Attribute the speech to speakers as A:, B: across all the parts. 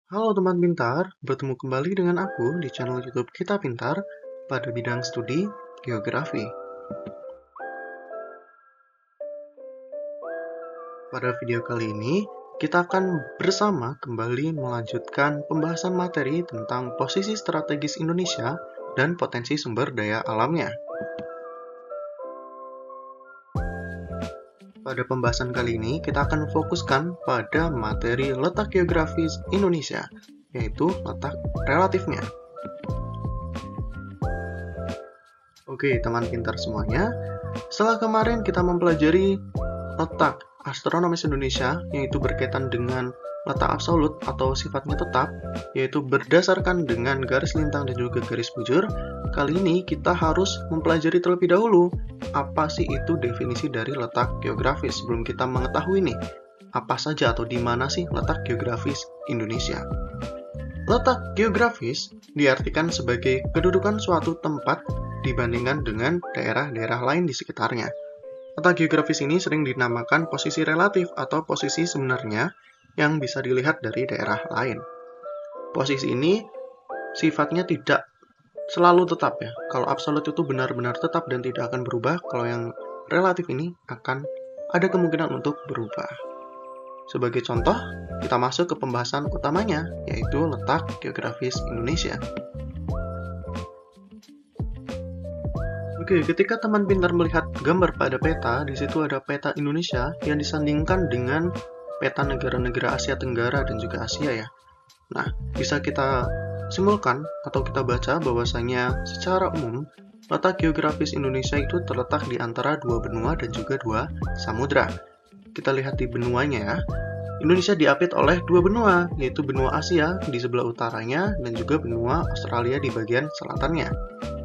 A: Halo teman pintar, bertemu kembali dengan aku di channel YouTube Kita Pintar pada bidang studi geografi. Pada video kali ini, kita akan bersama kembali melanjutkan pembahasan materi tentang posisi strategis Indonesia dan potensi sumber daya alamnya. Pada pembahasan kali ini, kita akan fokuskan pada materi letak geografis Indonesia, yaitu letak relatifnya. Oke, teman pintar semuanya, setelah kemarin kita mempelajari letak astronomis Indonesia, yaitu berkaitan dengan letak absolut atau sifatnya tetap, yaitu berdasarkan dengan garis lintang dan juga garis bujur. Kali ini kita harus mempelajari terlebih dahulu apa sih itu definisi dari letak geografis sebelum kita mengetahui nih apa saja atau di mana sih letak geografis Indonesia. Letak geografis diartikan sebagai kedudukan suatu tempat dibandingkan dengan daerah-daerah lain di sekitarnya. Letak geografis ini sering dinamakan posisi relatif atau posisi sebenarnya yang bisa dilihat dari daerah lain. Posisi ini sifatnya tidak selalu tetap ya. Kalau absolut itu benar-benar tetap dan tidak akan berubah, kalau yang relatif ini akan ada kemungkinan untuk berubah. Sebagai contoh, kita masuk ke pembahasan utamanya, yaitu letak geografis Indonesia. Oke, ketika teman pintar melihat gambar pada peta, di situ ada peta Indonesia yang disandingkan dengan peta negara-negara Asia Tenggara dan juga Asia ya. Nah, bisa kita simpulkan atau kita baca bahwasanya secara umum letak geografis Indonesia itu terletak di antara dua benua dan juga dua samudra. Kita lihat di benuanya ya. Indonesia diapit oleh dua benua, yaitu benua Asia di sebelah utaranya dan juga benua Australia di bagian selatannya.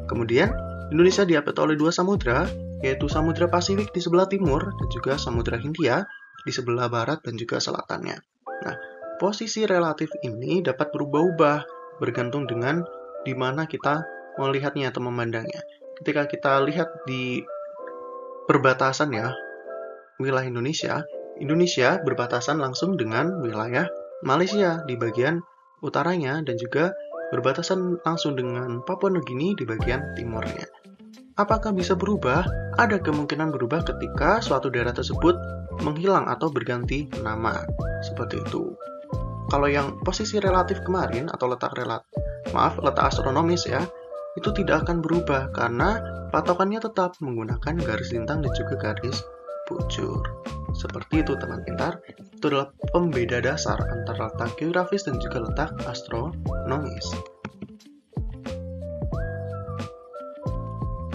A: Kemudian Indonesia diapit oleh dua samudra, yaitu Samudra Pasifik di sebelah timur dan juga Samudra Hindia di sebelah barat dan juga selatannya. Nah, posisi relatif ini dapat berubah-ubah bergantung dengan di mana kita melihatnya atau memandangnya. Ketika kita lihat di perbatasan ya, wilayah Indonesia berbatasan langsung dengan wilayah Malaysia di bagian utaranya dan juga berbatasan langsung dengan Papua Nugini di bagian timurnya. Apakah bisa berubah? Ada kemungkinan berubah ketika suatu daerah tersebut menghilang atau berganti nama. Seperti itu. Kalau yang posisi relatif kemarin atau letak astronomis ya, itu tidak akan berubah karena patokannya tetap menggunakan garis lintang dan juga garis bujur. Seperti itu teman pintar, itu adalah pembeda dasar antara letak geografis dan juga letak astronomis.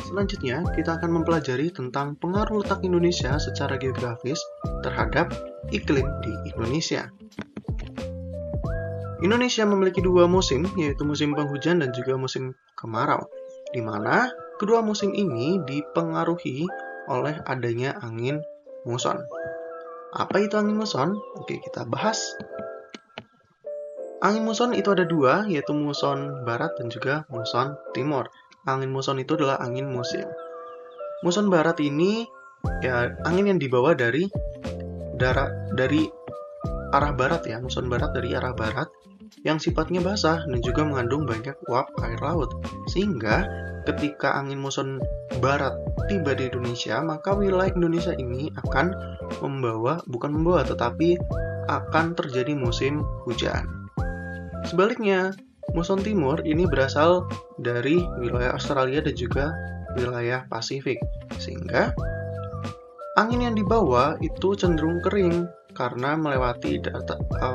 A: Selanjutnya, kita akan mempelajari tentang pengaruh letak Indonesia secara geografis terhadap iklim di Indonesia. Indonesia memiliki dua musim, yaitu musim penghujan dan juga musim kemarau, di mana kedua musim ini dipengaruhi oleh adanya angin muson. Apa itu angin muson? Oke, kita bahas. Angin muson itu ada dua, yaitu muson barat dan juga muson timur. Angin muson itu adalah angin musim. Muson barat ini ya angin yang dibawa dari arah barat ya, muson barat dari arah barat yang sifatnya basah dan juga mengandung banyak uap air laut. Sehingga ketika angin muson barat tiba di Indonesia, maka wilayah Indonesia ini akan tetapi akan terjadi musim hujan. Sebaliknya, muson timur ini berasal dari wilayah Australia dan juga wilayah Pasifik, sehingga angin yang dibawa itu cenderung kering karena melewati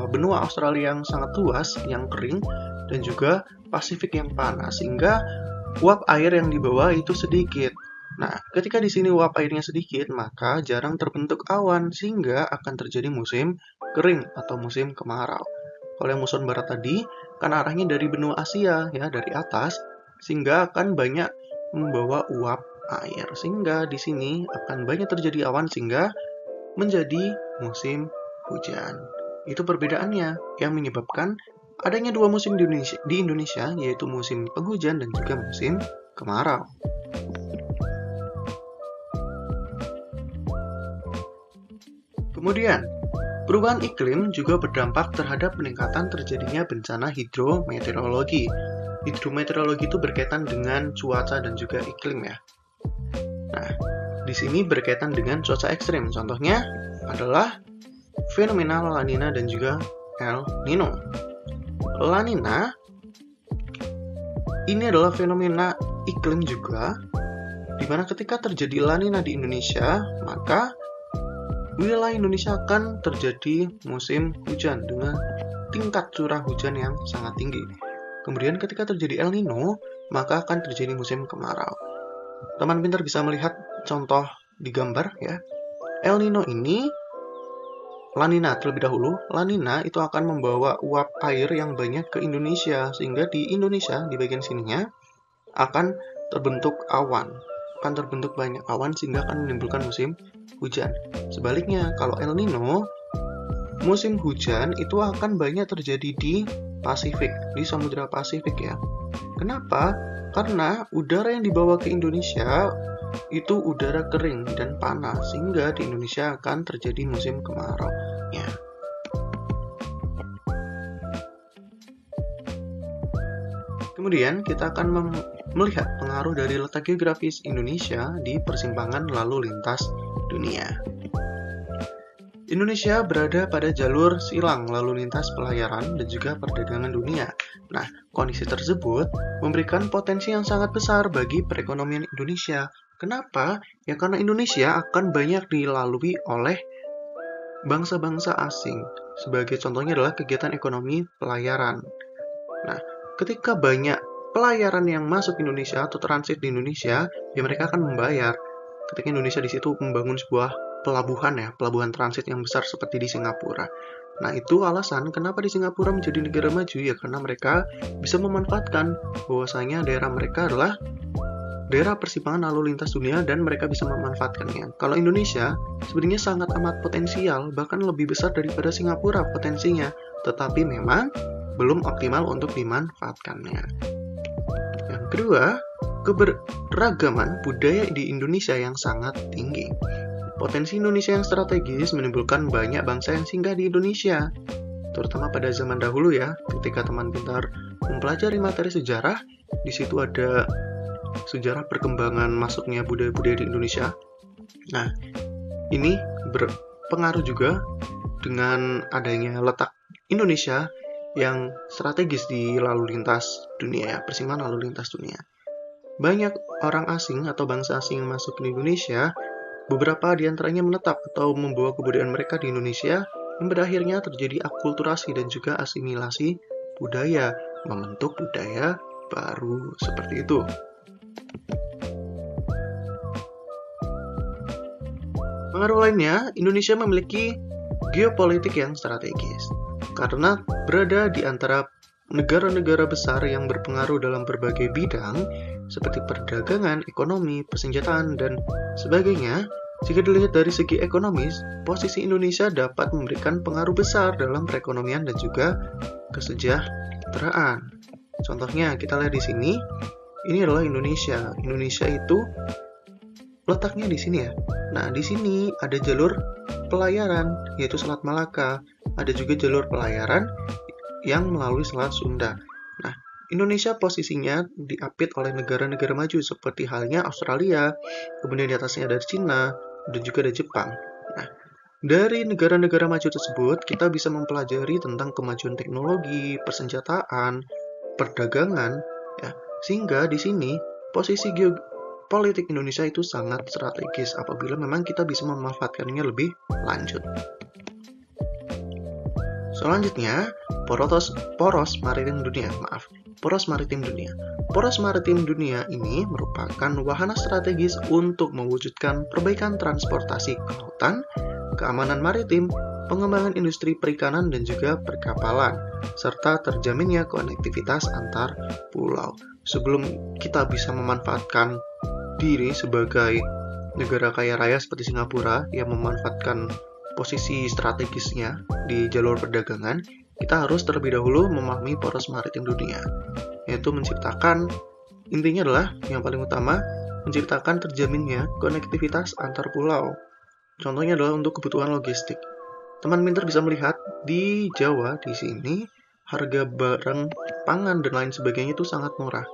A: benua Australia yang sangat luas, yang kering, dan juga Pasifik yang panas, sehingga uap air yang dibawa itu sedikit. Nah, ketika di sini uap airnya sedikit, maka jarang terbentuk awan, sehingga akan terjadi musim kering atau musim kemarau. Kalau yang muson barat tadi, kan arahnya dari benua Asia, ya, dari atas, sehingga akan banyak membawa uap air. Sehingga di sini akan banyak terjadi awan, sehingga menjadi musim hujan. Itu perbedaannya yang menyebabkan adanya dua musim di Indonesia, yaitu musim penghujan dan juga musim kemarau. Kemudian, Perubahan iklim juga berdampak terhadap peningkatan terjadinya bencana hidrometeorologi. Hidrometeorologi itu berkaitan dengan cuaca dan juga iklim ya. Nah, di sini berkaitan dengan cuaca ekstrim. Contohnya adalah fenomena La Nina dan juga El Nino. La Nina ini adalah fenomena iklim juga, di mana ketika terjadi La Nina di Indonesia, maka wilayah Indonesia akan terjadi musim hujan dengan tingkat curah hujan yang sangat tinggi. Kemudian ketika terjadi El Nino, maka akan terjadi musim kemarau. Teman pintar bisa melihat contoh di gambar ya. El Nino ini, La Nina terlebih dahulu, La Nina itu akan membawa uap air yang banyak ke Indonesia, sehingga di Indonesia, di bagian sininya, akan terbentuk awan. Akan terbentuk banyak awan sehingga akan menimbulkan musim hujan. Sebaliknya, kalau El Nino, musim hujan itu akan banyak terjadi di Pasifik, di Samudra Pasifik ya. Kenapa? Karena udara yang dibawa ke Indonesia itu udara kering dan panas, sehingga di Indonesia akan terjadi musim kemarau ya. Kemudian kita akan melihat pengaruh dari letak geografis Indonesia di persimpangan lalu lintas dunia. Indonesia berada pada jalur silang lalu lintas pelayaran dan juga perdagangan dunia. Nah, kondisi tersebut memberikan potensi yang sangat besar bagi perekonomian Indonesia. Kenapa? Ya karena Indonesia akan banyak dilalui oleh bangsa-bangsa asing. Sebagai contohnya adalah kegiatan ekonomi pelayaran. Nah, ketika banyak pelayaran yang masuk Indonesia atau transit di Indonesia, ya mereka akan membayar. Ketika Indonesia di situ membangun sebuah pelabuhan ya, pelabuhan transit yang besar seperti di Singapura. Nah, itu alasan kenapa di Singapura menjadi negara maju ya, karena mereka bisa memanfaatkan bahwasanya daerah mereka adalah daerah persimpangan lalu lintas dunia dan mereka bisa memanfaatkannya. Kalau Indonesia sebenarnya sangat amat potensial, bahkan lebih besar daripada Singapura potensinya, tetapi memang belum optimal untuk dimanfaatkannya. Yang kedua, keberagaman budaya di Indonesia yang sangat tinggi. Potensi Indonesia yang strategis menimbulkan banyak bangsa yang singgah di Indonesia, terutama pada zaman dahulu ya, ketika teman pintar mempelajari materi sejarah, di situ ada sejarah perkembangan masuknya budaya-budaya di Indonesia. Nah, ini berpengaruh juga dengan adanya letak Indonesia yang strategis di lalu lintas dunia ya, persimpangan lalu lintas dunia. Banyak orang asing atau bangsa asing yang masuk ke Indonesia, beberapa di antaranya menetap atau membawa kebudayaan mereka di Indonesia, yang berakhirnya terjadi akulturasi dan juga asimilasi budaya, membentuk budaya baru seperti itu. Pengaruh lainnya, Indonesia memiliki geopolitik yang strategis. Karena berada di antara negara-negara besar yang berpengaruh dalam berbagai bidang, seperti perdagangan, ekonomi, persenjataan, dan sebagainya, jika dilihat dari segi ekonomis, posisi Indonesia dapat memberikan pengaruh besar dalam perekonomian dan juga kesejahteraan. Contohnya, kita lihat di sini, ini adalah Indonesia. Indonesia itu letaknya di sini ya. Nah, di sini ada jalur pelayaran, yaitu Selat Malaka. Ada juga jalur pelayaran yang melalui Selat Sunda. Nah, Indonesia posisinya diapit oleh negara-negara maju seperti halnya Australia, kemudian di atasnya ada Cina, dan juga ada Jepang. Nah, dari negara-negara maju tersebut, kita bisa mempelajari tentang kemajuan teknologi, persenjataan, perdagangan, ya, sehingga di sini posisi geopolitik Indonesia itu sangat strategis apabila memang kita bisa memanfaatkannya lebih lanjut. Selanjutnya, poros maritim dunia. Poros maritim dunia. Poros maritim dunia ini merupakan wahana strategis untuk mewujudkan perbaikan transportasi kelautan, keamanan maritim, pengembangan industri perikanan dan juga perkapalan, serta terjaminnya konektivitas antar pulau. Sebelum kita bisa memanfaatkan diri sebagai negara kaya raya seperti Singapura yang memanfaatkan posisi strategisnya di jalur perdagangan, kita harus terlebih dahulu memahami poros maritim dunia, yaitu menciptakan, intinya adalah yang paling utama, menciptakan terjaminnya konektivitas antar pulau. Contohnya adalah untuk kebutuhan logistik. teman pintar bisa melihat di Jawa di sini harga barang pangan dan lain sebagainya itu sangat murah.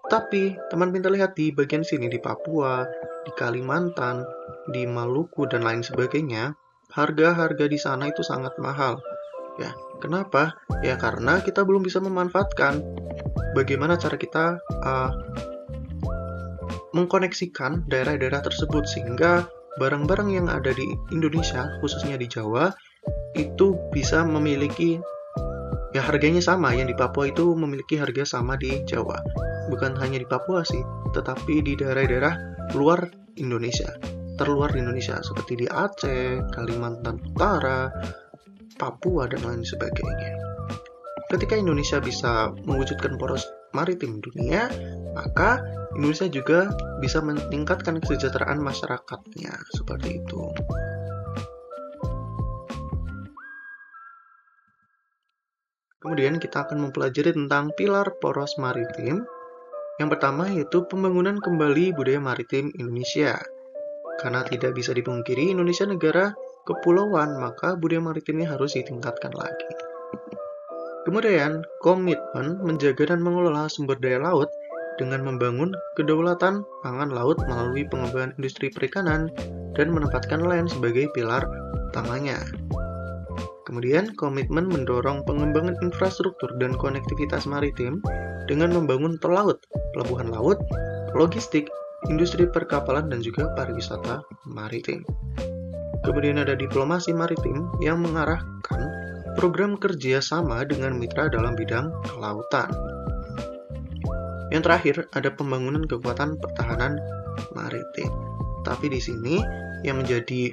A: Tapi teman pintar lihat di bagian sini di Papua, di Kalimantan, di Maluku dan lain sebagainya, harga-harga di sana itu sangat mahal. Ya, kenapa? Ya karena kita belum bisa memanfaatkan bagaimana cara kita mengkoneksikan daerah-daerah tersebut sehingga barang-barang yang ada di Indonesia, khususnya di Jawa, itu bisa memiliki ya harganya sama. Yang di Papua itu memiliki harga sama di Jawa. Bukan hanya di Papua sih, tetapi di daerah-daerah luar Indonesia, terluar di Indonesia seperti di Aceh, Kalimantan Utara, Papua dan lain sebagainya. Ketika Indonesia bisa mewujudkan poros maritim dunia, maka Indonesia juga bisa meningkatkan kesejahteraan masyarakatnya, seperti itu. Kemudian kita akan mempelajari tentang pilar poros maritim. Yang pertama yaitu pembangunan kembali budaya maritim Indonesia. Karena tidak bisa dipungkiri Indonesia negara kepulauan, maka budaya maritimnya harus ditingkatkan lagi. Kemudian, komitmen menjaga dan mengelola sumber daya laut dengan membangun kedaulatan pangan laut melalui pengembangan industri perikanan dan menempatkan nelayan sebagai pilar utamanya. Kemudian, komitmen mendorong pengembangan infrastruktur dan konektivitas maritim dengan membangun tol laut, pelabuhan laut, logistik, industri perkapalan, dan juga pariwisata maritim. Kemudian ada diplomasi maritim yang mengarahkan program kerja sama dengan mitra dalam bidang kelautan. Yang terakhir ada pembangunan kekuatan pertahanan maritim. Tapi di sini yang menjadi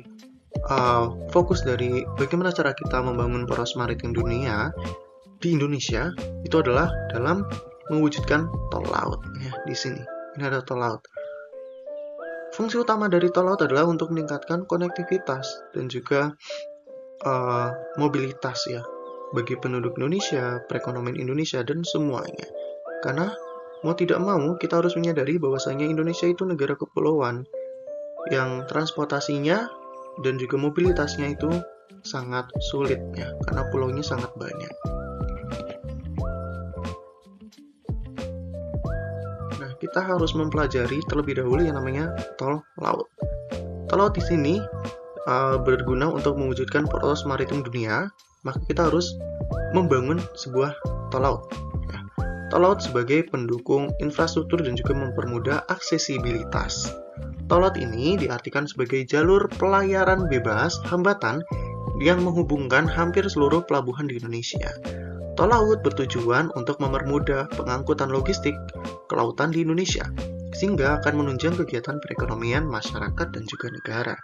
A: fokus dari bagaimana cara kita membangun poros maritim dunia di Indonesia itu adalah dalam mewujudkan tol laut. Ya, di sini ini ada tol laut. Fungsi utama dari tol laut adalah untuk meningkatkan konektivitas dan juga mobilitas ya bagi penduduk Indonesia, perekonomian Indonesia dan semuanya. Karena mau tidak mau kita harus menyadari bahwasanya Indonesia itu negara kepulauan yang transportasinya dan juga mobilitasnya itu sangat sulit ya karena pulaunya sangat banyak. Nah, kita harus mempelajari terlebih dahulu yang namanya tol laut. Tol laut di sini berguna untuk mewujudkan poros maritim dunia, maka kita harus membangun sebuah tol laut. Ya. Tol laut sebagai pendukung infrastruktur dan juga mempermudah aksesibilitas. Tol laut ini diartikan sebagai jalur pelayaran bebas hambatan yang menghubungkan hampir seluruh pelabuhan di Indonesia. Tol laut bertujuan untuk mempermudah pengangkutan logistik kelautan di Indonesia, sehingga akan menunjang kegiatan perekonomian masyarakat dan juga negara.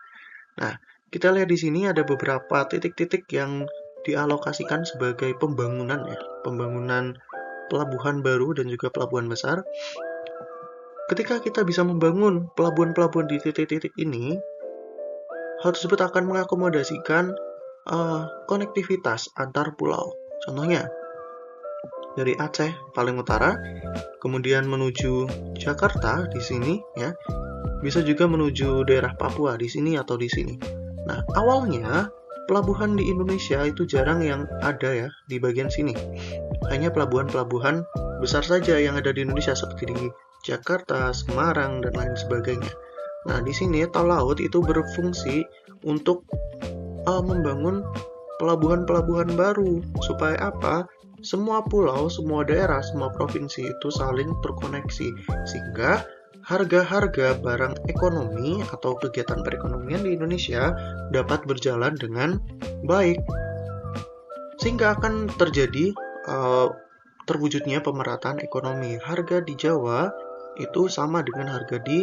A: Nah, kita lihat di sini ada beberapa titik-titik yang dialokasikan sebagai pembangunan ya, pembangunan pelabuhan baru dan juga pelabuhan besar. Ketika kita bisa membangun pelabuhan-pelabuhan di titik-titik ini, hal tersebut akan mengakomodasikan konektivitas antar pulau. Contohnya, dari Aceh paling utara, kemudian menuju Jakarta di sini ya, bisa juga menuju daerah Papua di sini atau di sini. Nah, awalnya pelabuhan di Indonesia itu jarang yang ada ya di bagian sini. Hanya pelabuhan-pelabuhan besar saja yang ada di Indonesia seperti di Jakarta, Semarang, dan lain sebagainya. Nah, di sini tol laut itu berfungsi untuk membangun pelabuhan-pelabuhan baru. Supaya apa? Semua pulau, semua daerah, semua provinsi itu saling terkoneksi. Sehingga harga-harga barang ekonomi atau kegiatan perekonomian di Indonesia dapat berjalan dengan baik. Sehingga akan terjadi terwujudnya pemerataan ekonomi. Harga di Jawa itu sama dengan harga di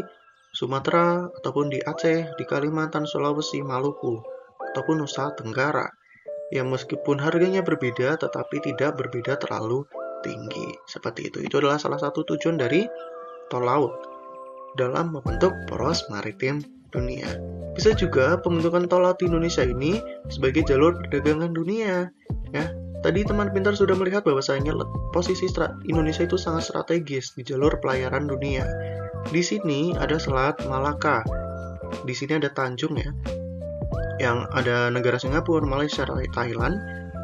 A: Sumatera, ataupun di Aceh, di Kalimantan, Sulawesi, Maluku, ataupun Nusa Tenggara. Ya meskipun harganya berbeda, tetapi tidak berbeda terlalu tinggi. Seperti itu. Itu adalah salah satu tujuan dari tol laut dalam membentuk poros maritim dunia. Bisa juga pembentukan tol laut di Indonesia ini sebagai jalur perdagangan dunia. Ya, tadi teman pintar sudah melihat bahwasanya posisi Indonesia itu sangat strategis di jalur pelayaran dunia. Di sini ada Selat Malaka. Di sini ada Tanjung ya. yang ada negara Singapura, Malaysia, Thailand.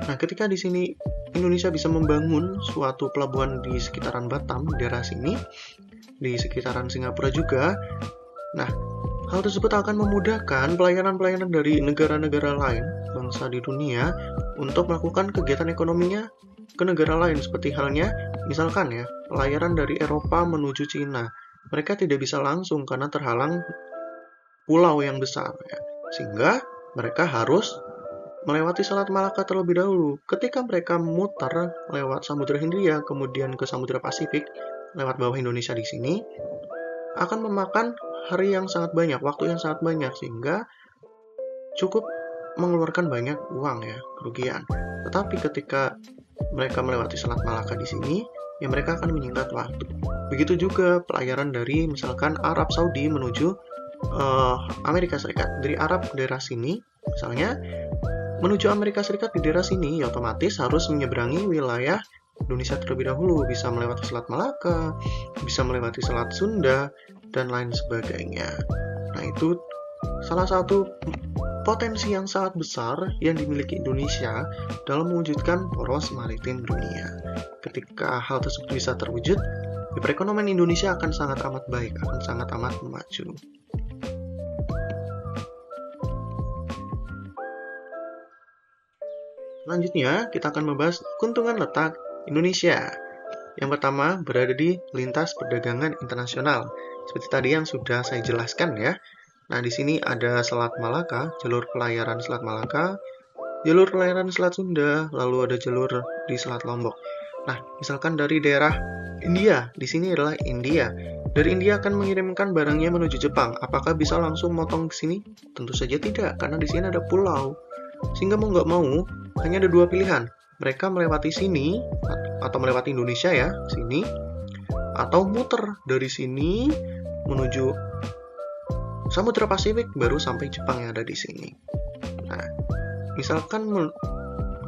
A: Nah, ketika di sini Indonesia bisa membangun suatu pelabuhan di sekitaran Batam, daerah sini, di sekitaran Singapura juga. Nah, hal tersebut akan memudahkan pelayanan-pelayanan dari negara-negara lain, bangsa di dunia, untuk melakukan kegiatan ekonominya ke negara lain, seperti halnya, misalkan ya, pelayaran dari Eropa menuju Cina. Mereka tidak bisa langsung karena terhalang pulau yang besar, ya. Sehingga mereka harus melewati Selat Malaka terlebih dahulu. Ketika mereka muter lewat Samudra Hindia, kemudian ke Samudra Pasifik, lewat bawah Indonesia di sini, akan memakan hari yang sangat banyak, waktu yang sangat banyak, sehingga cukup mengeluarkan banyak uang ya, kerugian. Tetapi ketika mereka melewati Selat Malaka di sini, ya mereka akan menyingkat waktu. Begitu juga pelayaran dari misalkan Arab Saudi menuju Amerika Serikat. Dari Arab daerah sini, misalnya menuju Amerika Serikat di daerah sini, ya otomatis harus menyeberangi wilayah Indonesia terlebih dahulu, bisa melewati Selat Malaka, bisa melewati Selat Sunda, dan lain sebagainya. Nah, itu salah satu potensi yang sangat besar yang dimiliki Indonesia dalam mewujudkan poros maritim dunia. Ketika hal tersebut bisa terwujud, perekonomian Indonesia akan sangat amat baik, akan sangat amat maju. Selanjutnya, kita akan membahas keuntungan letak Indonesia. Yang pertama, berada di lintas perdagangan internasional. Seperti tadi yang sudah saya jelaskan ya. Nah, di sini ada Selat Malaka, jalur pelayaran Selat Malaka, jalur pelayaran Selat Sunda, lalu ada jalur di Selat Lombok. Nah, misalkan dari daerah India, di sini adalah India. Dari India akan mengirimkan barangnya menuju Jepang. Apakah bisa langsung motong ke sini? Tentu saja tidak, karena di sini ada pulau. Sehingga mau nggak mau, hanya ada dua pilihan. Mereka melewati sini, atau melewati Indonesia ya, sini, atau muter dari sini menuju Samudra Pasifik, baru sampai Jepang yang ada di sini. Nah, misalkan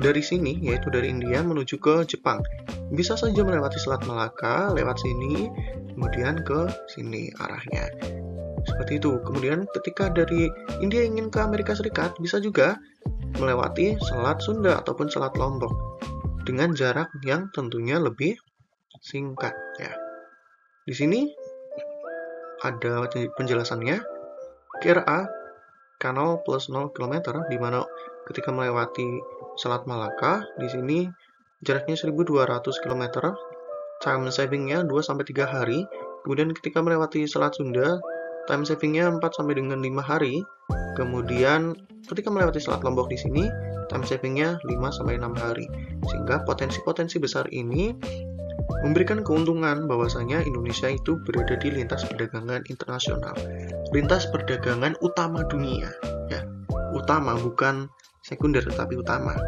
A: dari sini, yaitu dari India menuju ke Jepang, bisa saja melewati Selat Malaka, lewat sini, kemudian ke sini arahnya. Seperti itu. Kemudian ketika dari India ingin ke Amerika Serikat, bisa juga melewati Selat Sunda ataupun Selat Lombok dengan jarak yang tentunya lebih singkat ya. Di sini ada penjelasannya. KRA Kanal plus 0 km, di mana ketika melewati Selat Malaka di sini jaraknya 1200 km, time savingnya 2-3 hari. Kemudian ketika melewati Selat Sunda, time savingnya 4 dengan 5 hari. Kemudian ketika melewati Selat Lombok di sini, time savingnya 5-6 hari. Sehingga potensi-potensi besar ini memberikan keuntungan bahwasanya Indonesia itu berada di lintas perdagangan internasional, lintas perdagangan utama dunia, ya, utama bukan sekunder tapi utama.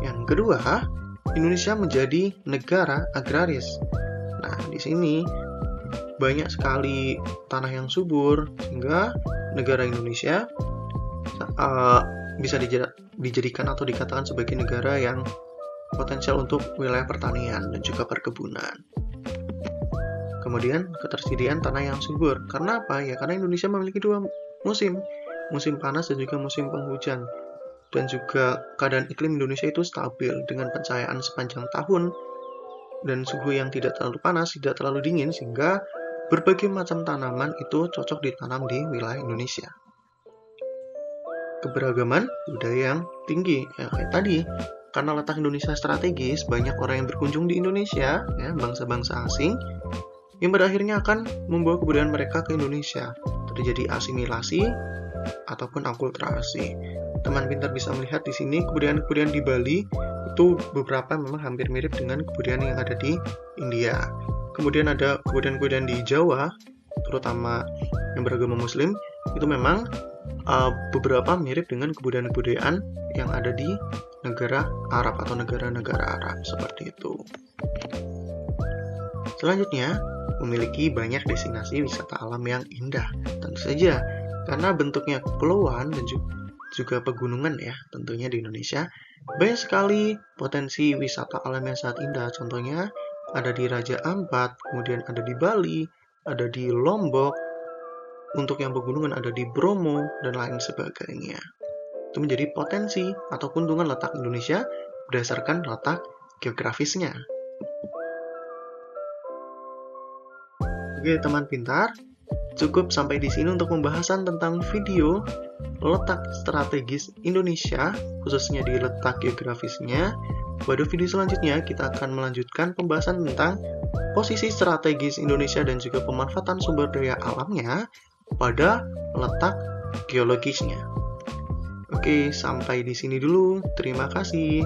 A: Yang kedua, Indonesia menjadi negara agraris. Nah, di sini banyak sekali tanah yang subur sehingga negara Indonesia bisa dijadikan atau dikatakan sebagai negara yang potensial untuk wilayah pertanian dan juga perkebunan. Kemudian ketersediaan tanah yang subur. Karena apa? Ya karena Indonesia memiliki dua musim, musim panas dan juga musim penghujan. Dan juga keadaan iklim Indonesia itu stabil dengan pencahayaan sepanjang tahun dan suhu yang tidak terlalu panas, tidak terlalu dingin, sehingga berbagai macam tanaman itu cocok ditanam di wilayah Indonesia. Keberagaman budaya yang tinggi, ya kayak tadi. Karena letak Indonesia strategis, banyak orang yang berkunjung di Indonesia, ya, bangsa-bangsa asing, yang pada akhirnya akan membawa kebudayaan mereka ke Indonesia. Terjadi asimilasi ataupun akulturasi. Teman pintar bisa melihat di sini kebudayaan-kebudayaan di Bali itu beberapa memang hampir mirip dengan kebudayaan yang ada di India. Kemudian ada kebudayaan-kebudayaan di Jawa, terutama yang beragama Muslim, itu memang beberapa mirip dengan kebudayaan-kebudayaan yang ada di negara Arab atau negara-negara Arab, seperti itu. Selanjutnya, memiliki banyak destinasi wisata alam yang indah. Tentu saja, karena bentuknya kepulauan dan juga pegunungan ya, tentunya di Indonesia, banyak sekali potensi wisata alam yang sangat indah. Contohnya, ada di Raja Ampat, kemudian ada di Bali, ada di Lombok, untuk yang pegunungan ada di Bromo, dan lain sebagainya. Itu menjadi potensi atau keuntungan letak Indonesia berdasarkan letak geografisnya. Oke teman pintar, cukup sampai di sini untuk pembahasan tentang video letak strategis Indonesia, khususnya di letak geografisnya. Pada video selanjutnya, kita akan melanjutkan pembahasan tentang posisi strategis Indonesia dan juga pemanfaatan sumber daya alamnya pada letak geologisnya. Oke, sampai di sini dulu. Terima kasih.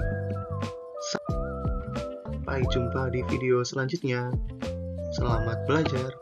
A: Sampai jumpa di video selanjutnya. Selamat belajar.